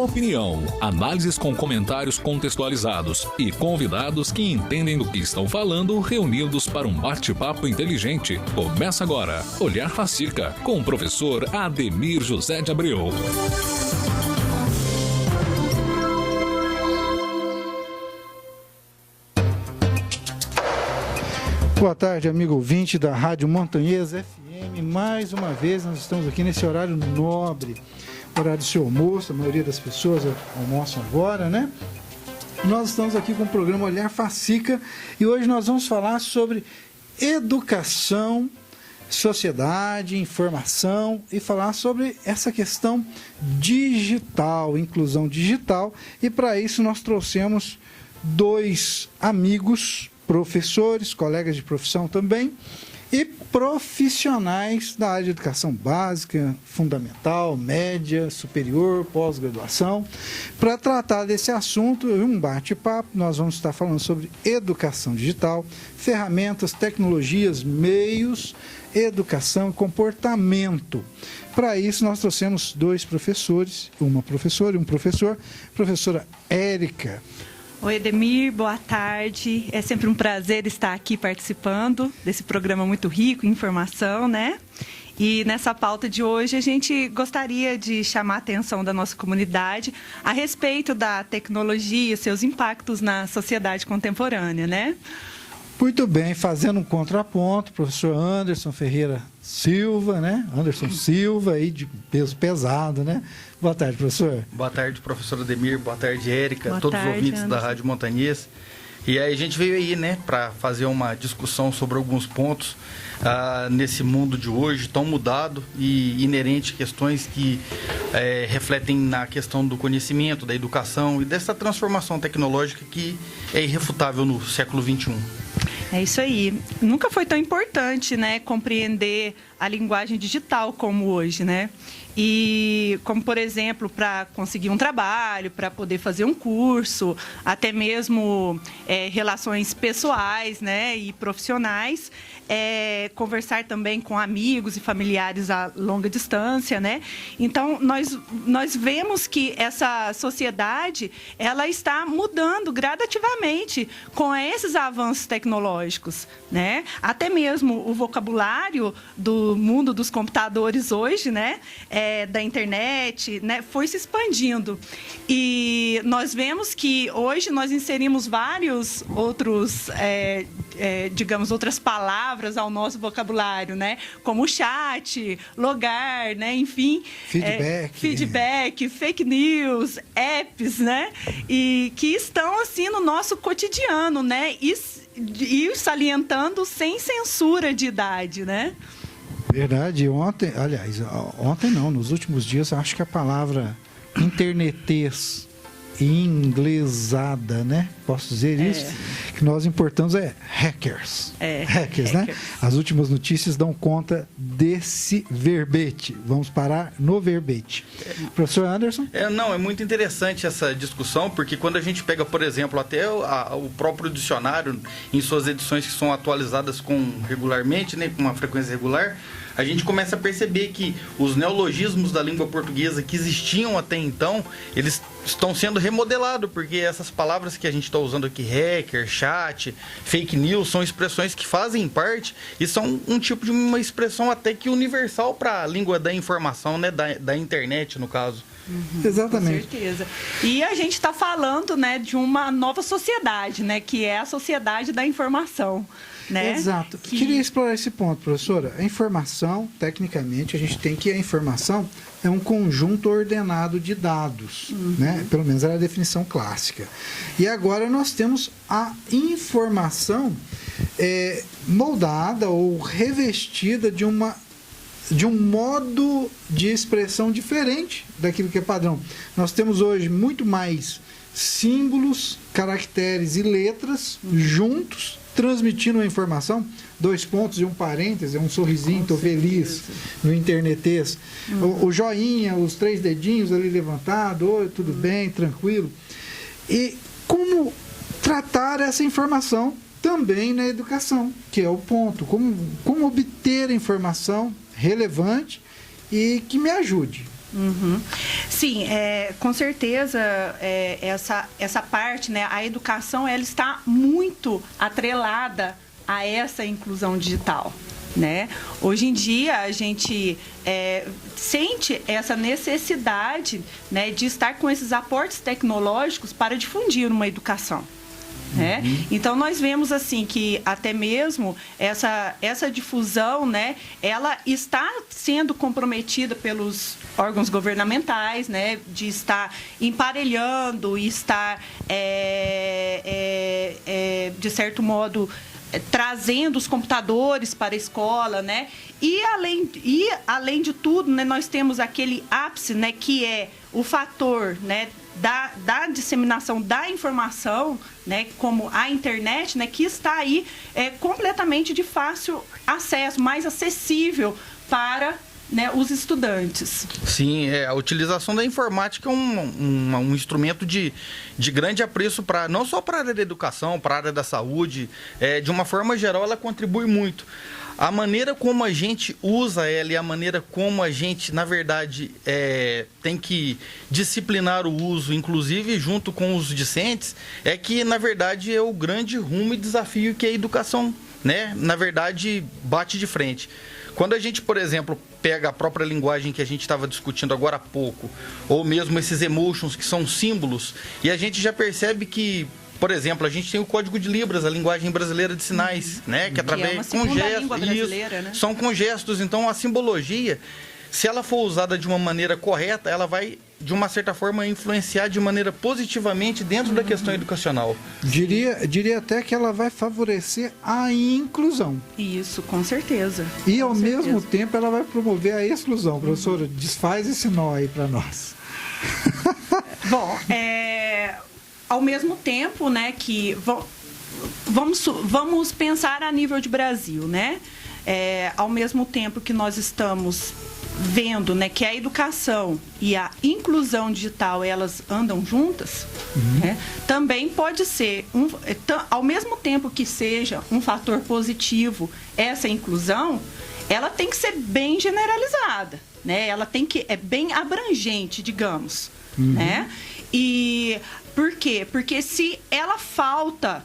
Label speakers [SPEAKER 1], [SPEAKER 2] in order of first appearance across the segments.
[SPEAKER 1] Opinião, análises com comentários contextualizados e convidados que entendem do que estão falando, reunidos para um bate-papo inteligente. Começa agora, Olhar Facica, com o professor Ademir José de Abreu.
[SPEAKER 2] Boa tarde, amigo ouvinte da Rádio Montanhesa FM. Mais uma vez nós estamos aqui nesse horário nobre, horário do seu almoço. A maioria das pessoas almoçam agora, né? Nós estamos aqui com o programa Olhar Facica e hoje nós vamos falar sobre educação, sociedade, informação e falar sobre essa questão digital, inclusão digital. E para isso nós trouxemos dois amigos, professores, colegas de profissão também, e profissionais da área de educação básica, fundamental, média, superior, pós-graduação. Para tratar desse assunto, um bate-papo, nós vamos estar falando sobre educação digital, ferramentas, tecnologias, meios, educação e comportamento. Para isso, nós trouxemos dois professores, uma professora e um professor, professora Érica.
[SPEAKER 3] Oi, Ademir, boa tarde. É sempre um prazer estar aqui participando desse programa muito rico em informação, né? E nessa pauta de hoje, a gente gostaria de chamar a atenção da nossa comunidade a respeito da tecnologia e seus impactos na sociedade contemporânea, né?
[SPEAKER 2] Muito bem, fazendo um contraponto, professor Anderson Ferreira Silva, né? Anderson Silva, aí de peso pesado, né? Boa tarde, professor.
[SPEAKER 4] Boa tarde, professor Ademir. Boa tarde, Érica.
[SPEAKER 3] Boa
[SPEAKER 4] todos
[SPEAKER 3] tarde,
[SPEAKER 4] os ouvintes
[SPEAKER 3] Anderson.
[SPEAKER 4] da Rádio Montanhesa. E aí a gente veio aí, né, para fazer uma discussão sobre alguns pontos nesse mundo de hoje tão mudado e inerente a questões que refletem na questão do conhecimento, da educação e dessa transformação tecnológica que é irrefutável no século XXI.
[SPEAKER 3] É isso aí. Nunca foi tão importante, né, compreender a linguagem digital como hoje, né? E como, por exemplo, para conseguir um trabalho, para poder fazer um curso, até mesmo relações pessoais, né, e profissionais, conversar também com amigos e familiares a longa distância, né? Então, nós vemos que essa sociedade, ela está mudando gradativamente com esses avanços tecnológicos, né? Até mesmo o vocabulário do mundo dos computadores hoje, né? Da internet, né, foi se expandindo. E nós vemos que hoje nós inserimos vários outros, digamos, outras palavras ao nosso vocabulário, né, como chat, logar, né, enfim. Feedback, fake news, apps, né, e que estão, assim, no nosso cotidiano, né, e salientando sem censura de idade, né.
[SPEAKER 2] Verdade, ontem não, nos últimos dias, acho que a palavra internetês inglesada, né? Posso dizer isso? Que nós importamos hackers. Hackers, né? As últimas notícias dão conta desse verbete. Vamos parar no verbete. Professor Anderson?
[SPEAKER 4] É muito interessante essa discussão, porque quando a gente pega, por exemplo, até o próprio dicionário, em suas edições que são atualizadas regularmente, né, com uma frequência regular, a gente começa a perceber que os neologismos da língua portuguesa que existiam até então, eles estão sendo remodelados, porque essas palavras que a gente está usando aqui, hacker, chat, fake news, são expressões que fazem parte e são um tipo de uma expressão até que universal para a língua da informação, né, da internet, no caso.
[SPEAKER 3] Uhum,
[SPEAKER 2] exatamente.
[SPEAKER 3] Com certeza. E a gente está falando, né, de uma nova sociedade, né, que é a sociedade da informação. Né?
[SPEAKER 2] Exato. Queria explorar esse ponto, professora. A informação, tecnicamente, a gente tem que a informação é um conjunto ordenado de dados, né? Pelo menos era a definição clássica. E agora nós temos a informação moldada ou revestida de um modo de expressão diferente daquilo que é padrão. Nós temos hoje muito mais símbolos, caracteres e letras juntos, transmitindo a informação, 2 pontos e um parêntese, um sorrisinho, estou feliz, no internetês. O joinha, os 3 dedinhos ali levantados, oi, tudo bem, tranquilo. E como tratar essa informação também na educação, que é o ponto. Como obter informação relevante e que me ajude.
[SPEAKER 3] Uhum. Sim, com certeza essa parte, né, a educação, ela está muito atrelada a essa inclusão digital, né? Hoje em dia a gente sente essa necessidade, né, de estar com esses aportes tecnológicos para difundir uma educação. Né? Então nós vemos assim que até mesmo essa difusão, né, ela está sendo comprometida pelos órgãos governamentais, né, de estar emparelhando e estar de certo modo trazendo os computadores para a escola, né? E além de tudo, né, nós temos aquele ápice, né, que é o fator, né, da disseminação da informação, né, como a internet, né, que está aí completamente de fácil acesso, mais acessível para, né, os estudantes.
[SPEAKER 4] Sim, a utilização da informática é um instrumento de grande apreço, não só para a área da educação, para a área da saúde, de uma forma geral ela contribui muito. A maneira como a gente usa ela e a maneira como a gente, na verdade, tem que disciplinar o uso, inclusive junto com os discentes, é que, na verdade, é o grande rumo e desafio que a educação, né, na verdade, bate de frente. Quando a gente, por exemplo, pega a própria linguagem que a gente estava discutindo agora há pouco, ou mesmo esses emotions, que são símbolos, e a gente já percebe que, por exemplo, a gente tem o Código de Libras, a linguagem brasileira de sinais, né? Que através com gestos, né? São com gestos. Então, a simbologia, se ela for usada de uma maneira correta, ela vai, de uma certa forma, influenciar de maneira positivamente dentro da questão educacional.
[SPEAKER 2] Diria até que ela vai favorecer a inclusão.
[SPEAKER 3] Isso, com certeza.
[SPEAKER 2] E, ao mesmo tempo, ela vai promover a exclusão. Professora, desfaz esse nó aí para nós.
[SPEAKER 3] Bom, ao mesmo tempo, né, que vamos pensar a nível de Brasil, né? Ao mesmo tempo que nós estamos vendo, né, que a educação e a inclusão digital, elas andam juntas, né? Também pode ser, ao mesmo tempo que seja um fator positivo essa inclusão, ela tem que ser bem generalizada, né? Ela tem que bem abrangente, digamos, né? E por quê? Porque se ela falta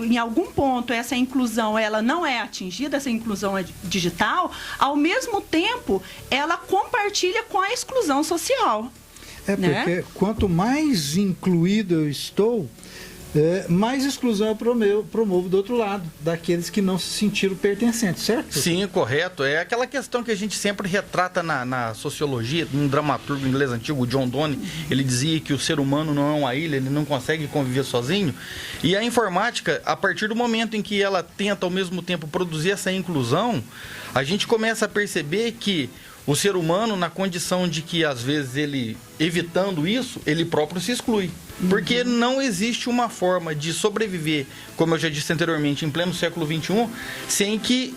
[SPEAKER 3] em algum ponto essa inclusão ela não é atingida, essa inclusão digital, ao mesmo tempo ela compartilha com a exclusão social.
[SPEAKER 2] Porque, né, quanto mais incluído eu estou, mais exclusão eu promovo do outro lado, daqueles que não se sentiram pertencentes, certo?
[SPEAKER 4] Sim, correto. É aquela questão que a gente sempre retrata na sociologia, um dramaturgo inglês antigo, o John Donne, ele dizia que o ser humano não é uma ilha, ele não consegue conviver sozinho. E a informática, a partir do momento em que ela tenta ao mesmo tempo produzir essa inclusão, a gente começa a perceber que o ser humano, na condição de que, às vezes, ele, evitando isso, ele próprio se exclui. Porque não existe uma forma de sobreviver, como eu já disse anteriormente, em pleno século XXI, sem que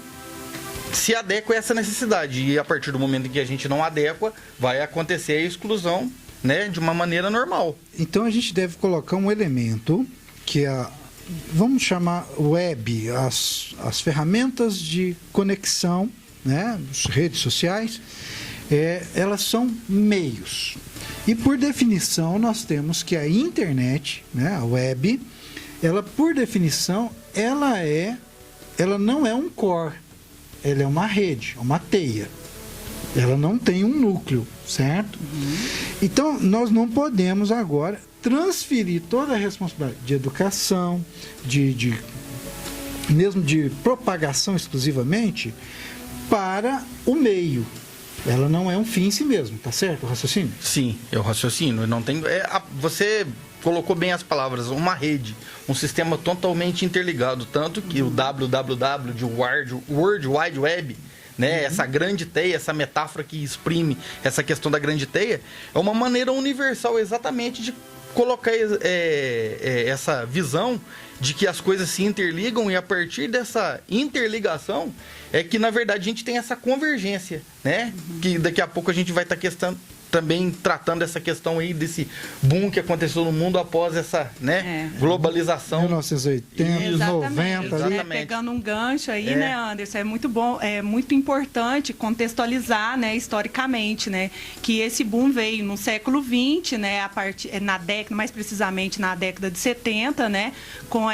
[SPEAKER 4] se adeque a essa necessidade. E a partir do momento em que a gente não adequa, vai acontecer a exclusão, né, de uma maneira normal.
[SPEAKER 2] Então a gente deve colocar um elemento que vamos chamar web, as ferramentas de conexão, né, as redes sociais, elas são meios. E por definição nós temos que a internet, né, a web, ela por definição, ela não é um core, ela é uma rede, uma teia. Ela não tem um núcleo, certo? Então nós não podemos agora transferir toda a responsabilidade de educação, mesmo de propagação exclusivamente, para o meio. Ela não é um fim em si mesmo, tá certo o raciocínio?
[SPEAKER 4] Sim, é o raciocínio. Não tem, você colocou bem as palavras, uma rede, um sistema totalmente interligado, tanto que o www de World Wide Web, né, essa grande teia, essa metáfora que exprime essa questão da grande teia, é uma maneira universal exatamente de colocar essa visão de que as coisas se interligam, e a partir dessa interligação é que, na verdade, a gente tem essa convergência, né? Que daqui a pouco a gente vai estar também tratando essa questão aí desse boom que aconteceu no mundo após essa, né, globalização.
[SPEAKER 2] 1980, 90 ali.
[SPEAKER 3] Pegando um gancho aí, né, Anderson, é muito bom, é muito importante contextualizar, né, historicamente, né, que esse boom veio no século XX, né, na década, mais precisamente na década de 70, né, com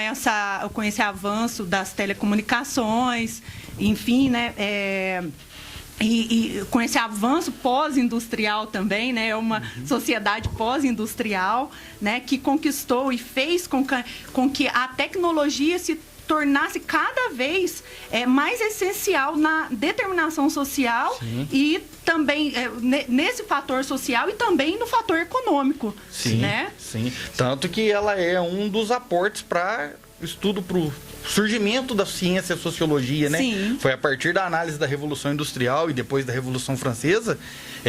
[SPEAKER 3] esse avanço das telecomunicações, enfim, né, E com esse avanço pós-industrial também, né, uma sociedade pós-industrial, né, que conquistou e fez com que a tecnologia se tornasse cada vez mais essencial na determinação social. Sim. E também nesse fator social e também no fator econômico.
[SPEAKER 4] Sim,
[SPEAKER 3] né?
[SPEAKER 4] Sim. Tanto que ela é um dos aportes para estudo para o surgimento da ciência e sociologia, né?
[SPEAKER 3] Sim.
[SPEAKER 4] Foi a partir da análise da Revolução Industrial e depois da Revolução Francesa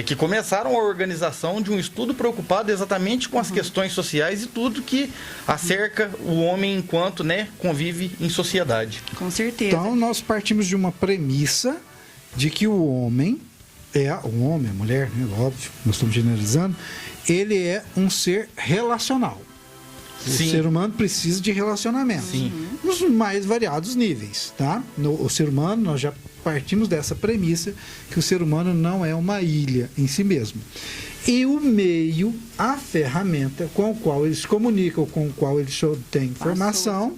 [SPEAKER 4] que começaram a organização de um estudo preocupado exatamente com as questões sociais e tudo que acerca o homem enquanto, né, convive em sociedade.
[SPEAKER 3] Com certeza.
[SPEAKER 2] Então, nós partimos de uma premissa de que o homem, a mulher, né, óbvio, nós estamos generalizando, ele é um ser relacional.
[SPEAKER 4] Sim.
[SPEAKER 2] O ser humano precisa de relacionamento.
[SPEAKER 4] Sim.
[SPEAKER 2] Nos mais variados níveis, tá? O ser humano, nós já partimos dessa premissa que o ser humano não é uma ilha em si mesmo. E o meio, a ferramenta com o qual eles comunicam, com o qual eles obtêm informação,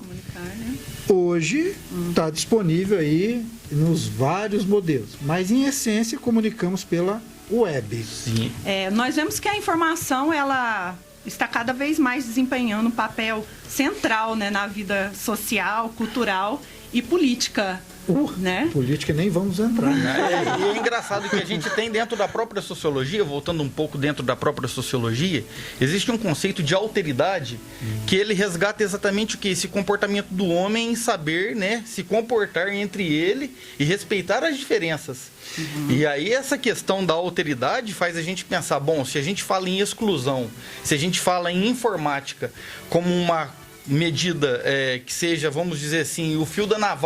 [SPEAKER 2] hoje está disponível aí nos vários modelos. Mas, em essência, comunicamos pela web.
[SPEAKER 4] Sim.
[SPEAKER 3] Nós vemos que a informação, ela está cada vez mais desempenhando um papel central, né, na vida social, cultural e política. Né?
[SPEAKER 2] Política nem vamos entrar.
[SPEAKER 4] E é engraçado que a gente tem dentro da própria sociologia, voltando um pouco dentro da própria sociologia, existe um conceito de alteridade que ele resgata exatamente o que? Esse comportamento do homem em saber, né, se comportar entre ele e respeitar as diferenças. E aí essa questão da alteridade faz a gente pensar, bom, se a gente fala em exclusão, se a gente fala em informática como uma medida que seja, vamos dizer assim, o fio da navalha